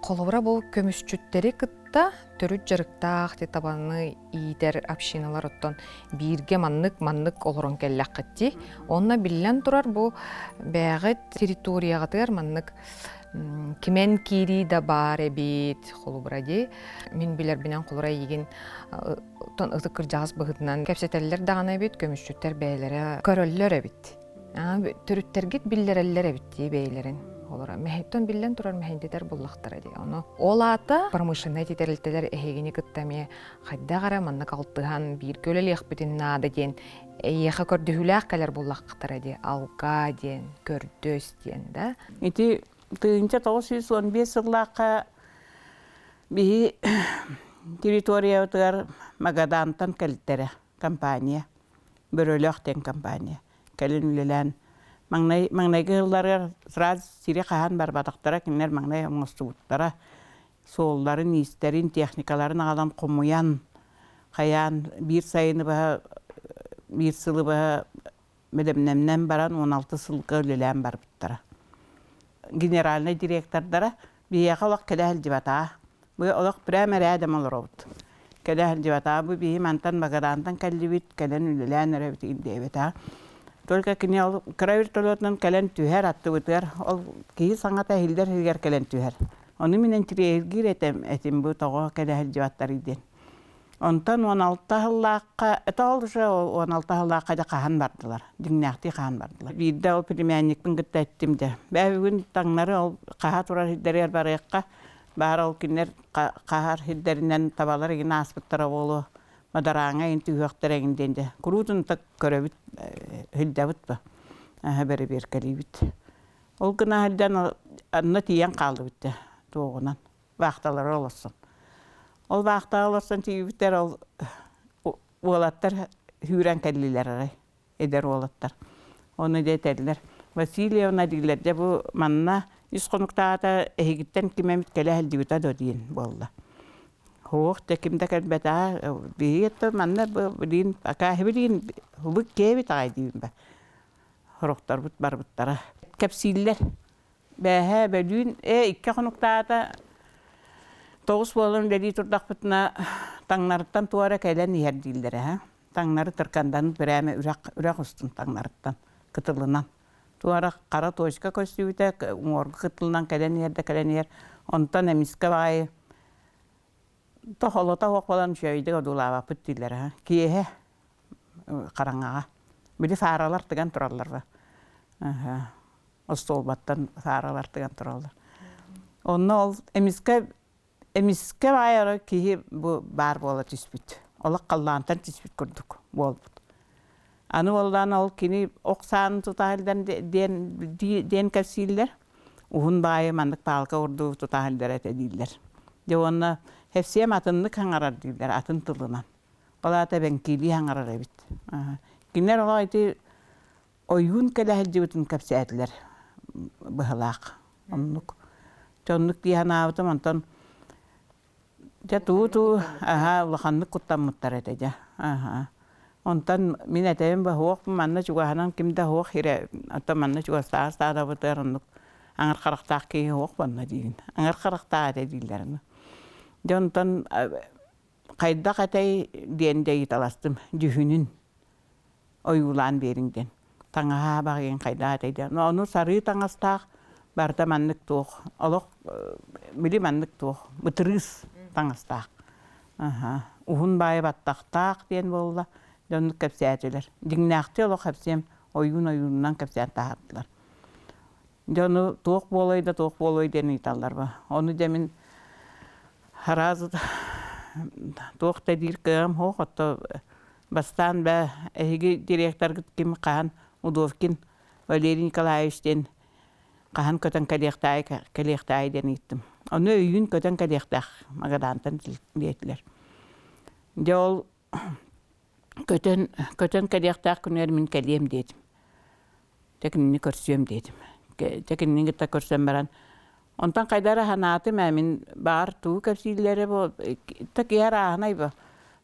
Холовра бұл көмүсчүттери кытта төрүт жарыктаах те табаны иитер общиналар оттон бирге маннык олорон келлаккытти. Онна биллен турар бу бәгыт территориягатыр маннык кимен кири да бар эбит холубради. Мен билер бинен холура ийген тон ытыкыр жагыс быгытынан кепсетеллер дагана эбит көмүсчүттер бээлери көрөллөр эбит. Төрүттергит биллереллер эбитти бээлерин. Олара мәһиттен биллен турар мәһиндетер буллахтар ди. Оны олата промышленный тетерлтелер эхегини кыттаме хадда гара манна калтыган бир көлелек битин нада ден эйха көрдүләк калар буллахтар ди. Алга ден көрдөс ден да. Ити тыынча 915 жыллакка би территория утар Магадантан калтере компания бөрөлөктен компания калынлелен Маңнайғы жыллары сразу сире қаған бар бадақтара, кенлер маңнай оңыстуыттара, солларын, истерин, техникаларын ағалан қомуян, қаян, бір сайыны ба, бір сылы ба, білімнемнен баран 16 сылғы өлелен бар бұттара. Генеральный директордара бияға олақ кәләхіл дебата. Бұл олақ бірәмір әдім олар оғыт. Кәләхіл дебата, бұл бейі мантан Магадантан кәлі кәлін өлелен әрәбіт дейбета. Только кини ол кравир толотнан кален түһәр атты бутар. Ол ки саңата хилдер хилгер кален түһәр. Оны менен тирегир этем бу тага кале жаваттар иден. Онтан 16 жыллакка эталжы 16 жыллакка да кахан бардылар. Диннакти кахан бардылар. Бирде ол премианникпин гытта эттимде. Бәбүн таңнары ол каха турар хилдер барыкка бар ол кинер кахар хилдеринен табалар гына аспыттара болу. Мадараңа инти үөктерегинденде. Курутун так көрөбүт хилдабыт ба. Бери бер калибит. Ол гына хилдан анна тиян калды битте тоогунан. Вакталар олосын. Ол вакта олосын тибиттер ол олаттар хүрән каллилер арай. Эдер олаттар. Оны детерлер. Васильевна дилер де бу манна исқонуктаата эхигиттен кимемит келе хилдибита додиин болла. Хоох текимде кэлбета биетте манна бин ака хебилин хубук кебит айдин ба. Хороктар бут барбыттара. Капсиллер бэхэ бэлүн икка хонуктаата 9 болон деди турдакпытна таңнарыттан туара кэлен иердилдер ha. Таңнары тыркандан бирэме үрак устун таңнарыттан кытылынан. Туара кара точка көстүбүтэ уңоргу кытылынан кэлен иерде кэлен иер. Онтан эмиске бай Тохолота хоқпалан шөйді одулава пүттілер. Киеhe қараңаға. Білі фаралар тыған тұралар ба. Остолбаттан фаралар тыған тұралар. Онны ол эмиске байыры киеhe бар бола түспіт. Олық қаллантан түспіт күрдік болбыт. Аны олдан ол кені оқсанын тұтағылдан ден кәпсейлер. Уғын байы мандық палқа ұрды тұтағылдар әтедейлер. Онны hepsiye atınlık hangarar diyorlar, atın tılından. Olata ben kili hangarar evet. Günler olaydı oyun kelahilci bütün kapsayetler bıhalak. Onluk. Çonluk diye hanavdım ondan. Ya tu ulakanlık kuttan mutlar edece. Ondan mineteyim bu hoğuk manna juga hanan kimde hoğuk hire. Hatta manna juga sağda bıtır onluk. Angar karaktak ki hoğuk banna diyin. Angar karaktak ediyorlar. Jontan kayda katay diyende gitalastım dühünün oyulan berinden. Tangaha bakayım kayda katayda. Onu sarı tangastak barda manlık tuğ. Allah bili manlık tuğ. Bıtırız tangastak. Uhun bayı battaktak diyen bolla. Jonluk kapsayetiler. Dingnakti ola kapsayım oyundan kapsayan tahattılar. Jonu tuğ bolayda diyen itallar ba. Onu demin Harazı toqta dirkam ho hatta bastan ba ehigi direktor kim qan Udovkin Valeri Nikolaevичтен qan köten kalextay denittim. Onu öýün köten kalextaq Magadantan diýetler. Jol köten kalextaq күнер min kalem dedim. Tekinini körsüm dedim. Tekinini ta körsem baran Ondan kaydara hanatı məmin bar tu kapsilleri bu tak yara hanay bu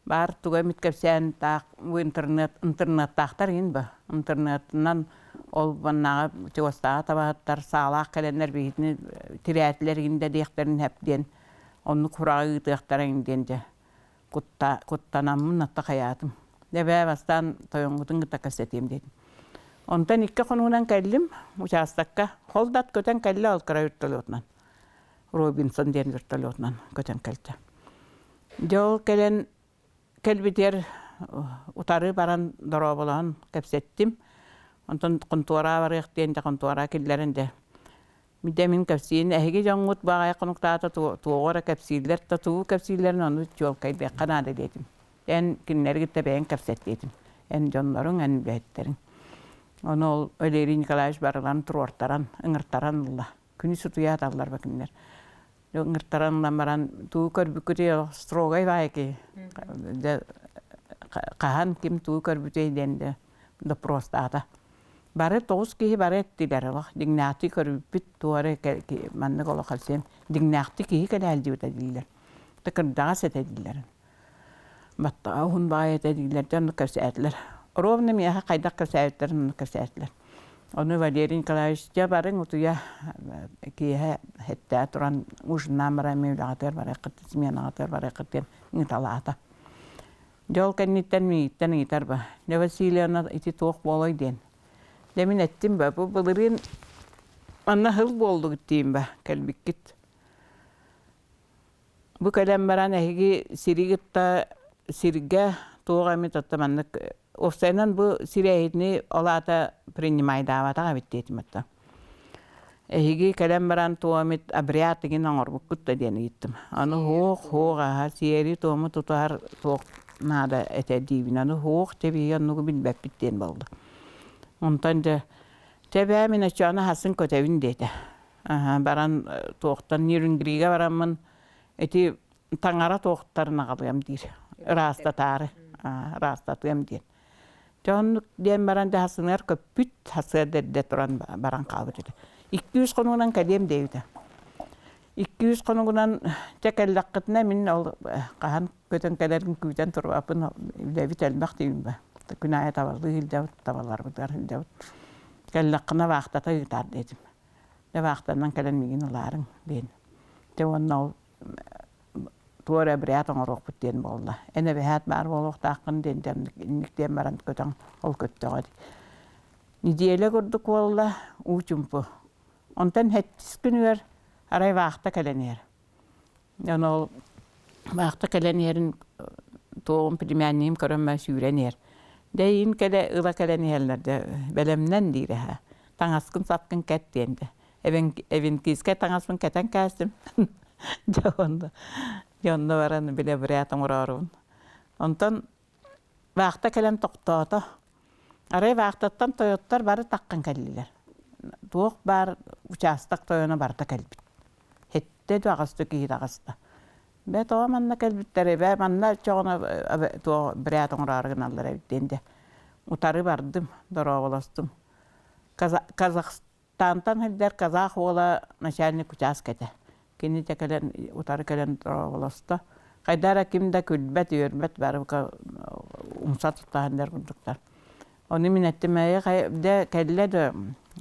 bar tu gamit kapsiyan tak bu internet taqtar in bu internetnan Ол баннаға тегостаға табағаттар сағалақ кәленлер бейітіні тирәтілерінде дейіктерін әптен. Оны құрағы ұйтықтарыңден де құттанамын атта қаятым. Дәбә бастан тойоңғытын ғыта кәсетем дедім. Онтан икке қонуынан кәлім, участакка, холдат көтен кәлі алқыра үрттілі Робинсон ден үрттілі отынан көтен кәлті. Жол кәлен кәлбетер утары баран дұрау болған кәпсеттім. Онтан құнтуара барық дейінде құнтуара келдерінде. Middemin kapsiin ehgi jangut baga qonuktaata tuora kapsiiller tatu kapsiillerni onu jolkayde qanaada dedim. En kinnergi tebeen kapset dedim. En jonnorun en beetterin. Onu öleri Nikolaş barılan turortaran, ыңыртаран Allah. Күні sütüya dallar bakınlar. Ыңыртарандан баран туу көрбүкүте строгай байки. Qahan kim tуу көрбүте денде. Да просто ата. Бары тоғыз кейі бары әттілер олақ. Дигнақты көрбіт туары манны қолы қалсен. Дигнақты кейі кәлі әлді өт әділер. Тықырдаға сәт әділер. Баттаға ұғын баға әт әділер. Оны көрсі әділер. Ровны мияға қайдақ көрсі әділер. Оны көрсі әділер. Оны Валерий Николаевич барын ұтуя кейі әтті тұран ұшынан бара мейлағатыр бара қытты. Сменағатыр бара қыттен ұталағата. Жол кәнеттен мейттен ұйтар ба. Василияна ити тоқ болой ден. Demin ettim be, bu bılırın anna hıl boldu gittiğim be, kelbikit. Bu kalem baran ehgi sirigitta sirge toğamı tattamanlık. Ofsaynan bu sirehitini olata priнимай davata bitti ettim hatta. Ehgi kalem baran toğamı abriyatı anor bukutta diyeni gittim. Anı hoğ aha siyeri toğamı tutar toğ nada etediyvin. Anı hoğ tebi yanıgı bilbek bittiğin boldu. Ondan da tebe mine çana hasın kötevin dedi. Baran toğtan nirüngriga baramın eti tangara toğtarına kalıyorum dir. Rastatarı, rastatıyım dir. Çon diyen baran da hasınlar köpüt hasır dedi turan baran kaldı dedi. 200 konuğundan kalıyım dedi. 200 konuğundan çekellakıtına min ol kahan köten kalerin küten turvapın levi telmek diyeyim be. Günahı tavallı hildevut, tavallar budar hildevut. Kellakına vaxtata yutar dedim. De vaxtandan kelenmegin oların deyin. De onu tuğra biriyatın oruq büttiyen bolda. Ene behat bar boluq taqın deyin, inlikten baran köten ol kötte gadi. Nidiyele gördük bolda, uçumpu. Ondan hettis günüver, aray vaxta kelener. Yani ol vaxta kelenerin toğum primeniyim körünme sürener. Deyin kele ıla keleni hellerde belemden dire ha. Tangaskın sapkın ket diyende. Evin kizke tangaskın keten kestim. Jonda varan bile biriyatın urarun. Ondan vaxta kelen toqtata. Aray vaxtattan toyottar bari taqqan kelliler. Tuoq bar uçastak toyona barda kelbit. Hette duağastı ki dağastı. Ben toğa manna kelbitleri, ben manna çoğuna biriyatın urarın alır evdende. Utarı bardım, dora olasdım. Kazakstan'dan hediler Kazak ola начальник участкада. Kini tekelen utarı kelen dora olastı. Kaydara kimde külbet, yörbet barı umsat tutanlar kunduklar. Onu minettimeye de kelle de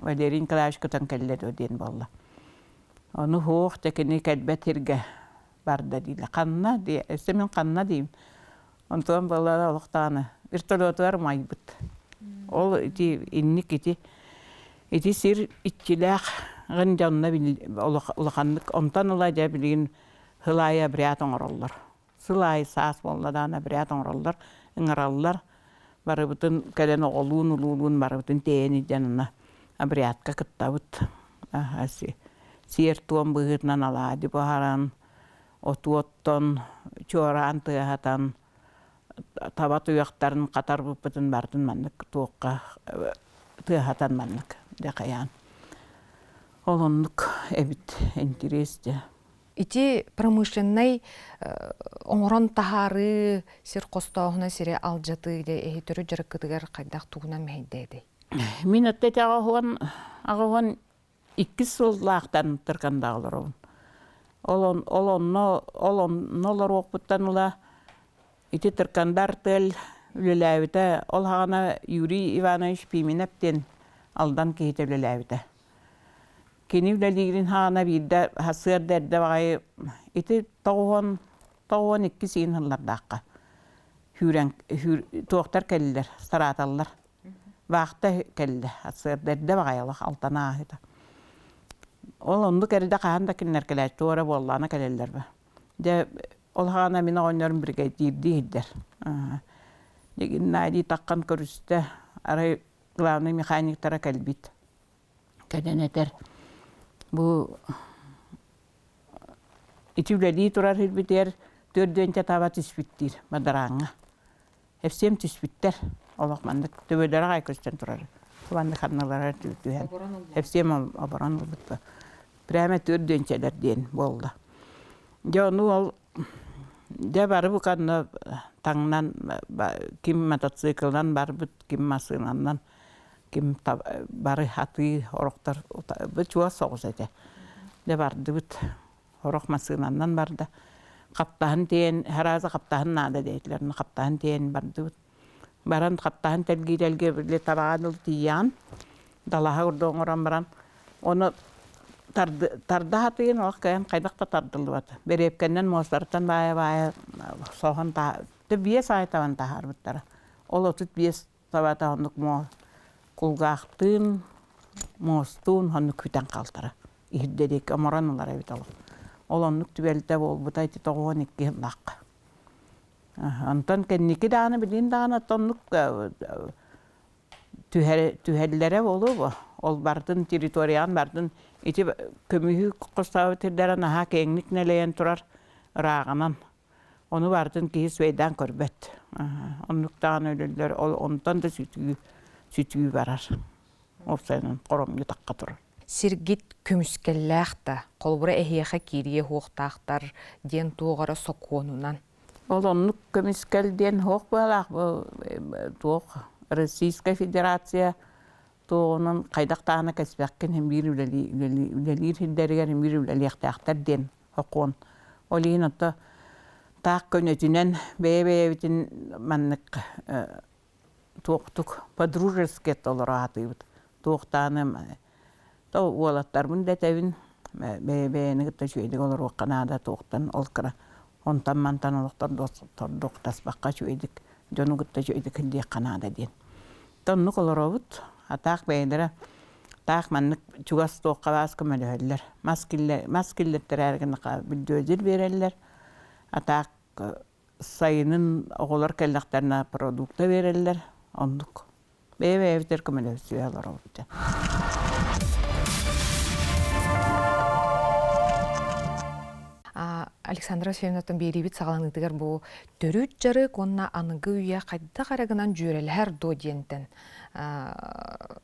Valery Nikolaevich köten kelle de ödeyin valla. Onu hoğ tekini kelbet hirge barda değil. Kanna diye, istemin kanna diyeyim. Ondan valla oluktanı. Irtolotular maybıt. Ol iti innik iti sir itçilek gın canına ulakanlık. Ondan olayca bilgin hılaya biriyatın orallar. Sılay sas bolladana biriyatın orallar. Ingırallar. Barı bütün kelen oğluğun barı bütün teyeni canına biriyatka kıttavut. Sir tuğun bığırnan aladı baharan. Otuotton, çoğran tığatan. Tabat uyaktarın qatar buputun bardın manlık tuğqa tığatan manlık dekayan. Olonluk evet interesti. Ити промышленный оңорон тахары сир костоогуна сире алжаты де эхитөрү жарыкытыгар кайдак тугуна мейдеди. Мин өттөт агаган 2 сыллаактан тыркандагылар. Олоннолар окуттаныла ити тыркандар тел үлеләбите ол хагана Юрий Иванович Пименептен Aldan kehitevlelebite. Kini bilelirин hana bilde hasır derde vay iti toğon iki sin hıllardaqqa. Hüren toğtar kelliler, saratallar. Vaqta kelli hasır derde vayalıq altana ahita. Ol ondu keride qahan da kinler kellet toğra bollana kelleller be. De ol hana mina oynarım birge dirdiler. Degin nadi taqqan körüste aray главный mekaniktara kelbit. Kedeneter bu itibledi turar hirbiter dördönce tava tüspittir madaranga. Hepsem tüspitter. Olaq mandık töbelere aykösten turar. Tuvandı kannalara tühen. Hepsem abaran oldu. Prime dördönceler diyen bolda. Jonu ol de barı bu kanna tangnan kim mototsikldan barı kim masınandan kim barı hatı oroktar bu çuva soğuz ete. De bardı bit orok masınandan barda. Kaptahan diyen heraza kaptahan nada deyitlerini kaptahan diyen bardı bit. Baran kaptahan telgi bile tabağın ol diyan. Dalaha urduğun oran baran. Onu tarda hatıyın olaq kayan qaydaqta tardılı batı. Berepkenden mostartan baya soğan ta. De biye saytavan tahar bittara. Ol otut biye tabata honuk mo kulgaqtın mostun honuk hüten qaltara. İhiddedik amoranılar evit olaq. Ol onluk tübelte bol buta iti toğuan iki hındaqqa. Ondan kendiki dağını bilin dağını tonluk tühellere olu bu. Ol bardın teritoriyan bardın iti kömühü kostağı tirderen aha kenglik neleyen turar rağanan. Onu bardın ki sveyden körbet. Onluk dağın ölüler ondan da sütüyü varar. O senin korom yutakka turur. Sirgit kömüskellähtä, kolbura ehiäkä kirje huohtahtar, dien tuogara sokuonunan. Ol onluk kömüskel dien hoq balaq bu tuoq Российская Федерация тоонун кайдактаана кеспеккен hem bir ülelir hilderiger hem bir üleliğtahtar den hoqon. Olin otta taaq könetinen bebevitin manнык tuoqtuk подружеске толоратыбыт. Tuoqtaanım to olattar bunda tevin bebeni gıtta şöyle olur o Kanada tuoqtan olkara. Ontan mantan oluktar dostorduk bakka şöydik. Jonu gıtta şöyle hildi Kanada den. Tonnuk olorobut ataq beydere taq manнык çugas toqqa bas kömeleller. Maskiller ergen bildiözür bererler. Ataq sayının oğular kellaklarına produkta verirler. Onduk. Bebe evler kömelesi olorobut. Александра Севнатын берибит сағалаңытыгар бұл төрүт жары конна анығы үйе қайда қарағынан жүрелер до диентен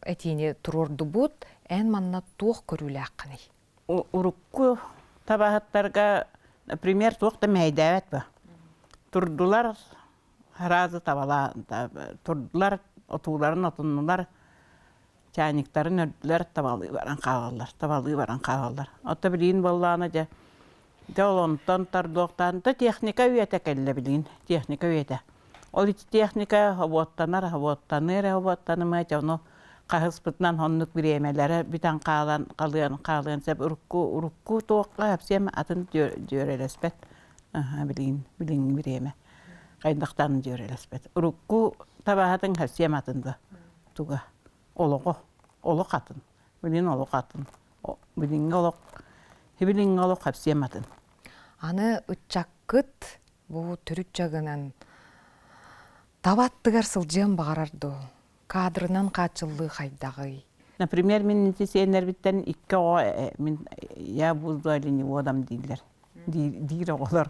әтейіне тұрорды бұд, ән манна тоқ көрілі аққаны. Урукку табағаттарға, например, тоқта мәйдәвәт ба. Тұрдылар разы табала, тұрдылар отуларын отынылар, чайниктарын өрділер табалы баран қағалар. Ота білейін болланы жа. Ondan tardoqtan da texnika üyete kelle bilin, texnika üyete. Ol iti texnika havotanır, onu qahıspıtnan honnuk bir emelere bitan qalıyan sep urukku toqqa hepsem atın jörelespet. Bilin bir eme. Qaydaqtan jörelespet. Urukku tabahatın hepsem atında. Tuga oloq atın. Bilin oloq atın. Bilin oloq hepsem atın. Аны ұтчаққыт бұл түріт жағынан табаттығар сылжан бағарарды. Кадрынан қачылы қайдағы. Например, мен сенер біттен ikki oğa, ya buzdu alini o adam değiller. Dir oğlar.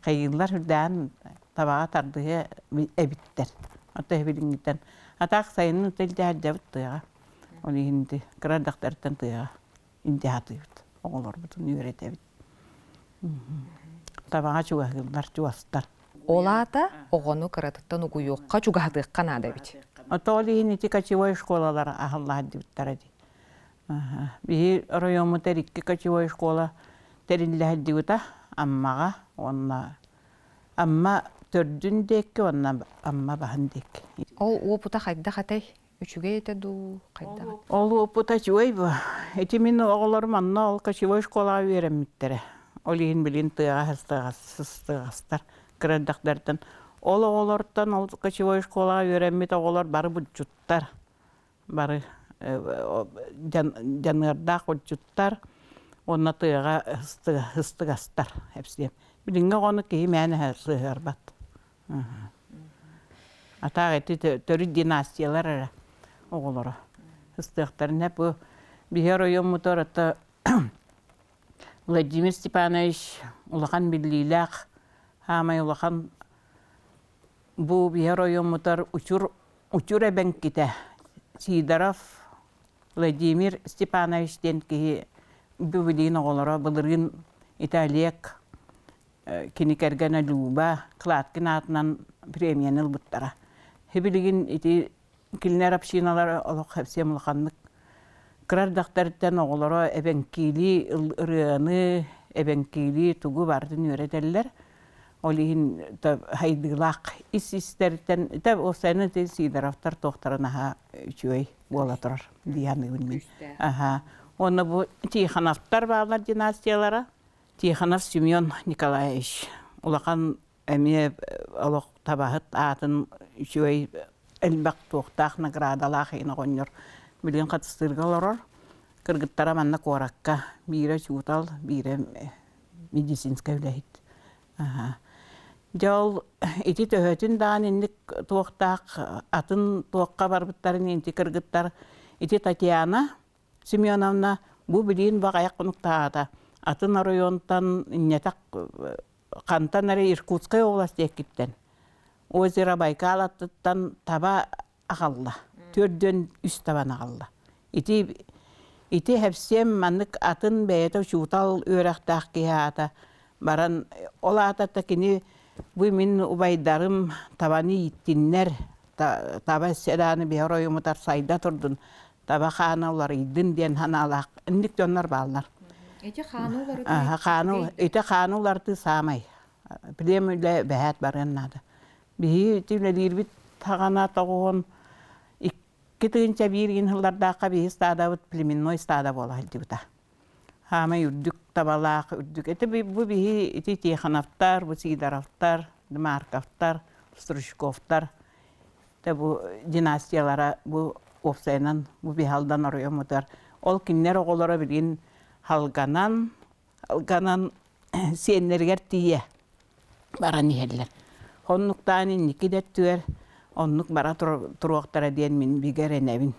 Kayıgılar hürden tabağa tardığı ebitler. Hatta bilingitten. Hatta sayının ötelde harcavıttı ya. Onu hindi kıradaktardan tığa. İndi hatıyıt. Oğlar bütün üretebit. Tabağa çuğahıllar, çuğastar. Олата оғыны қыратыттан ұғыйоққа жүгадық қанады бит. Отолиhin iti kaçıvay şkolalar ahalla dibittar edi. Bir rayomu terikki kaçıvay şkola terille dibita ammaga amma tördündeki onna amma bahandik. Ол опыта қайда қатай Үчүгэй эте ду кайда. Ол опыта чуй бу. Эти мин оголор манна ол кочевой школа веремиттере. Ол ин билин тыга хастыгастар креддактардан. Ол оголортан ол кочевой школа веремит оголор бары бутчуттар. Бары жанырдак бутчуттар. Онна тыга хастыгастар хепсем. Билинге гону ки мәне сыгырбат. Ата эти төрү династиялар оголора. Хастыгтарына бу бихер ойон мотората Владимир Степанович улахан биллилак хамай улахан бу бихер ойон мотор учур эбенките Сидоров Владимир Степанович ден ки бу билин оголора былырын Италиек киникергена Люба Клаткин атынан премияныл буттара. Хебилигин ити килнер общиналар олох хепсем улаханнык кырардактарыттан оголоро эбенкили ырыаны эбенкили тугу бардын үйрөтеллер. Олихин хайдылак ис-истерден осаны Сидоровтар тохтарынаха үчөй бола турар дияны билмин. Оны бу Тихоновтар баалар династиялара. Тихонов Семен Николаевич улахан эме олох табахыт атын үчөй элбак тохтах наградалах ина гоннор билин катыстыргалар. Кыргыттара манна коракка бире чутал бире медицинская үлэхит. Жол ити төһөтүн даан инник тохтах атын тохка барбыттарын инти кыргыттар ити Татьяна Семеновна бу билин багаяк кунуктаата атын районтан нетак кантан Иркутская область экиттен. Озеро Байкал аттан таба агалла. Төрдөн үс табан агалла. Ити хепсем маннык атын бәйету чутал өрәхтақ кияата. Баран ола ататта кини бу мин убайдарым табаны иттиннер. Таба седаны бәйер ойымытар сайда турдун. Таба хана олар иддин ден ханалақ. Инник доннар баллар. Эти ханулары Эти хануларды самай. Билемүле бәһәт барыннады. Бихи тилелирбит тагана тагон иккетинче бирин хыллардакка бихи стадабыт племенной стада бола дибита. Хама юддук табалак үддүк. Эти бу бихи ити Тихоновтар, бу Сидоровтар, Марковтар, Стручковтар. Те бу династиялара бу опсайнан бу бихалдан оройомутар. Ол киннер оголора билин халганан сеннергер тие баран иһеллер. Хоннуктааны никидеттүер, оннук бара туруактара диен мин бигеренебин.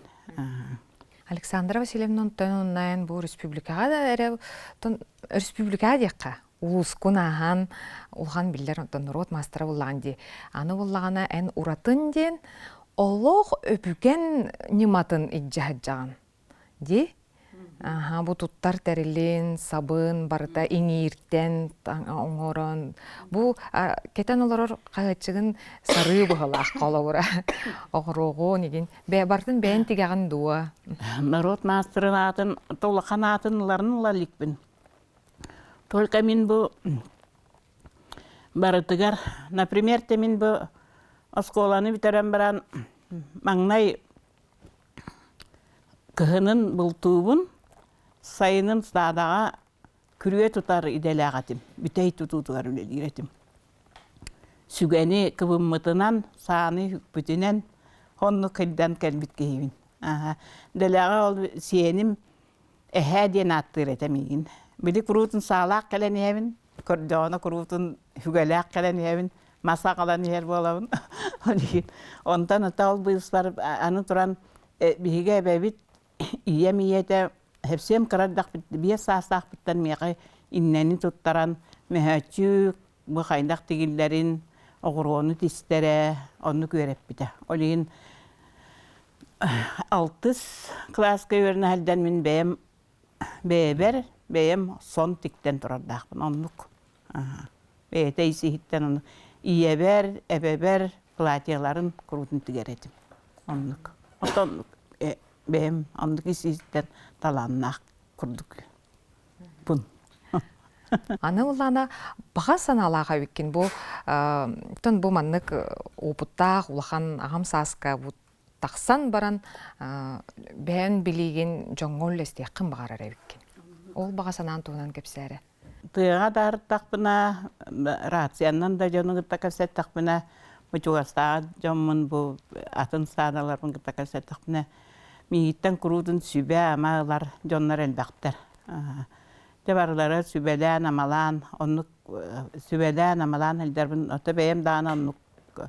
Александра Васильевна тоннайын бу республикага да эре республикага декка улускун ахан улхан биллер рот мастера булланди. Аны буллагана эн уратын ден олох өпүген ниматын иджаджаган. Ди бу туттар терилин, сабын, барыта иңиртен, оңорон. Бу кетен олорор кайчыгын сары быһылах колобура. Огрого неген. Бартын бен тигаган дуа. Народ мастерын атын, толахан атынларын лаликбин. Только мин бу барытыгар, например, мен бу осколаны битерен баран маңнай кыһынын бултуубун сайынын стадага күрүе тутар иделагатым. Бүтей тутутугар үлелиретим. Сүгени кыбыммытынан, сааны бүтүнен, хонну кылдан кэлбит кейбин. Делага ол сиеним эхэ ден аттыретем игин. Били курутун саалаак келен ебин, кордоона курутун хүгелаак келен ебин, маса калан ер болабын. Онтан ата ол быйыстар аны туран биге бебит иемиете хепсем караддак бие саастак биттен мега иннени туттаран мехачу бу хайдак тигиллерин огорону тистере онну көрөп бите. Олин 6 класска өрнө халдан мен бем сон тиктен турардакпын оннук. Бетейси хиттен иебер, эбебер платьяларын крутун тигеретим. Оннук. Отоннук. Бем андык систем таланнак курдук. Бун. Аны улана бага саналага викин бу тон бу маннык опуттак улахан агам саска бу тақсан баран бән билеген жоңгол лестеққин бағарар эбиккен. Ол баға санаан туынан кепсәрі. Тыға дарыттақпына, рацияннан да жону гытта кәсеттақпына, Мучуғастаға жоммын бұл атын стадалармын гытта кәсеттақпына, мейіттен күрудын сүбә амалар жонлар әлбәқтер. Жабарлары сүбәлән амалан, оннық сүбәлән амалан әлдербін, оты бәйім дағын оннық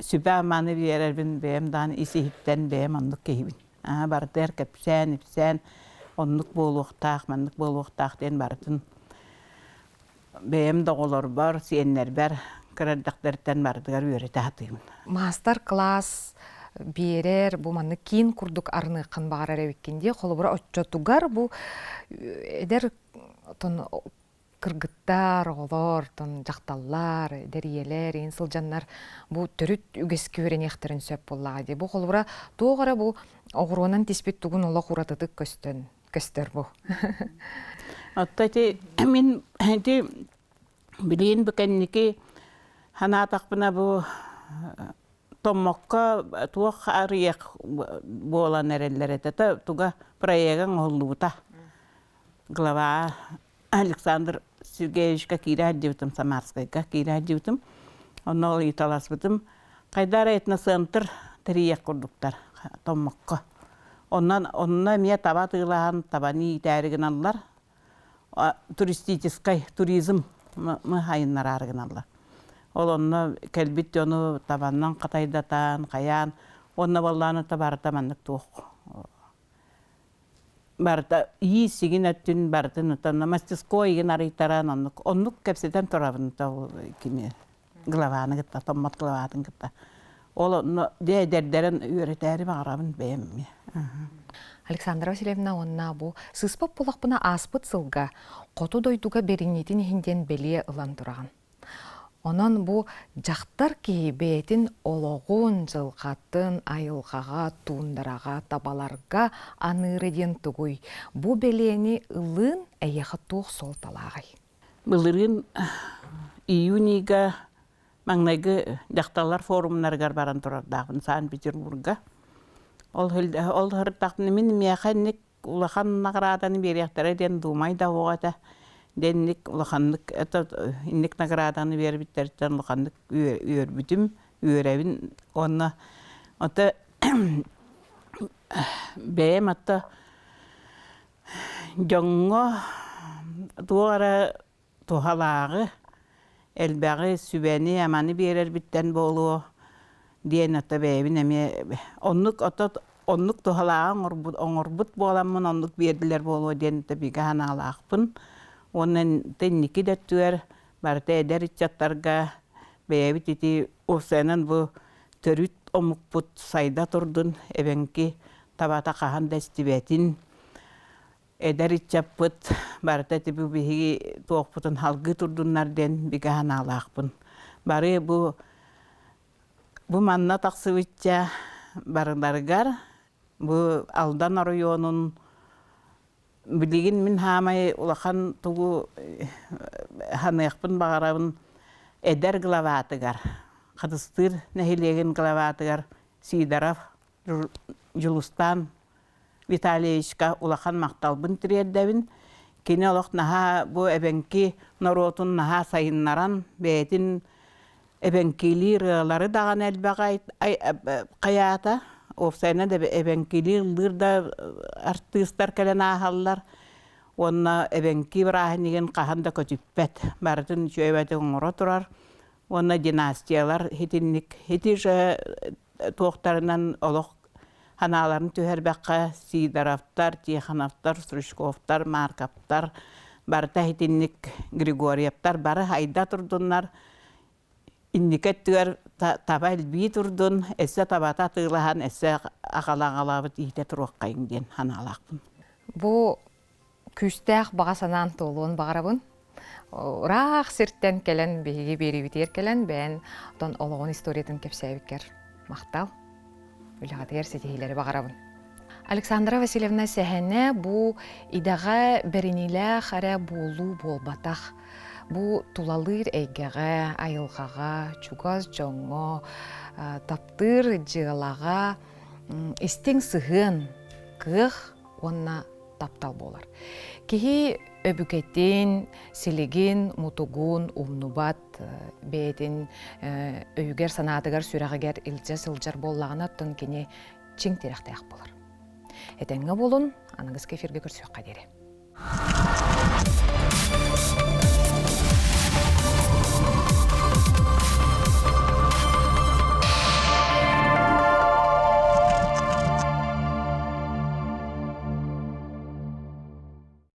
сүбә аманы берербін, бәйім дағын isi хиттен бәйім оннық кейбін. Бардыр кәпсән, ипсән, оннық болуқтақ, маннық болуқтақ ден бардын. Бәйім дағылар бар, сиенлер бар, кырардақтардан бардығар өреті атыймын. Мастер-класс берер, бұл манны кейін күрдік арнықын бағарар әвеккенде, қолы бұра отчатугар, бұл әдер кыргыттар, олар, жақталлар, дәриелер, енсілжанлар, бұл түріт үгескі өрен ектірін сөп болаға де. Бұл қолы бұра тоғыра бұл оғыруынан теспет түгін ола құратыдық көстер бұл. Оттати, мен білейін бүкәннеке ханатақпына бұл томмаққа туақ арыяқ болан әрелер әтеті туға проегін олуыта. Глава Александр Сергеевичка кире әддеутім, Самарскайға кире әддеутім. Оны ол италас бұтым. Қайдары этна центр тірияқ құрдықтар томмаққа. Онына мия таба тығылаған табаны итәрігін алылар. Туристическай туризм мы хайыннар арығын алылар. Ол онына кәлбет оны табаннан қатайдатан, қаян, онына балланы табарыта маннық туық. Барыта ии сигин әттін барытын ұтанна, мастерской еген арыйтаран оннық кәпсетен тұрабын кеме главаны гітта, томмат главатын гітта. Ол онына дәрдерін үйретәрі бағарабын бәйімме. Александра Васильевна онна бұл сыспап болақпына аспыт сылға, қоту дойдуға берінетін хинден беле ылан тұраған. Онан бұл жақтар кейбетін олығын, жылқатын, айылғаға, туындараға, табаларға анырыден тұғой. Бұл белені ылын әйеқі тоқ сол талағай. Бұлырын июниға маңнайғы жақталар форумнарғар баран тұрардағын Санкт-Петербурга. Ол ғырттақтыны мен мияқанник улахан нағыраданы берияқтары ден думайда оғада. Денник улаханнык инник награданы бербиттерден улаханнык үйөрбүтүм үйөрөбүн онна ота бэм ата жоңго туара тухалагы элбагы сүбени аманы берер биттен болуу диен ата бэбин эме оннук тухалагы оңорбут боламын оннук бердилер болуу диен ата биге ханаалаакпын. Онын тенники дәттүер, барыта әдер итчаттарға бәйәбіт еті осайынан бұл түріт омықпұт сайда тұрдың, әбәнкі табата қахан дәстібәтін әдер итчаппыт, барыта әті бұл бейгі тоқпұтын халғы тұрдыңнарден бігі ханалақпын. Бары бұл манна тақсы өтча барыларғар, бұл алдан арыйонын Білеген мен хамай улахан тугу ханықпын бағарабын әдер главатыгар. Қадыстыр нәхилеген главатыгар Сидоров, Julustan Виталиевичка улахан мақталбын тірердәбін. Кені олық наға бұ әбәнкі наротын наға сайыннаран бәйтін әбәнкелі рығалары даған әлбәға қаята. Офсайна да эбенкили лырда артистар кэлэн ахаллар. Онна эбенки брахниген каханда көтүппет. Бартын чөйбәті оңыра турар. Онна династиялар хитинник. Хитиже тоқтарынан олық ханаларын төхербәққа Сидоровтар, Тихановтар, Стручковтар, Марковтар, барта хитинник Григорьевтар бары хайда турдуннар. Инникеттігер таба әлбей тұрдың, әсі табата тығылаған, әсі ағалағалабыт ете тұруққайын ден ханалақпын. Бұл күстәқ бағасанан толуын бағарабын. Рақ сірттен кәлін, бейге бері бітер кәлін, бән олығын историятын кепсәйбікер мақтал. Үліғатығер сетейлері бағарабын. Александра Васильевна сәһәне бу идаға бериниләх әрә болу болбатах. Бу тулалыр әйгәгә, айылғаға, чугаз жоңго, таптыр жығалаға, истең сығын, кық, онна таптал болар. Кихи өбүкеттен, силигин, мутугун, умнубат, бейтин, өйгер санатыгар сүрәгәгәр илжа-сылжар боллағына оттын кені чиң теректәк болар. Этеңе болун, аныңыз кефирге көрсөк қадері.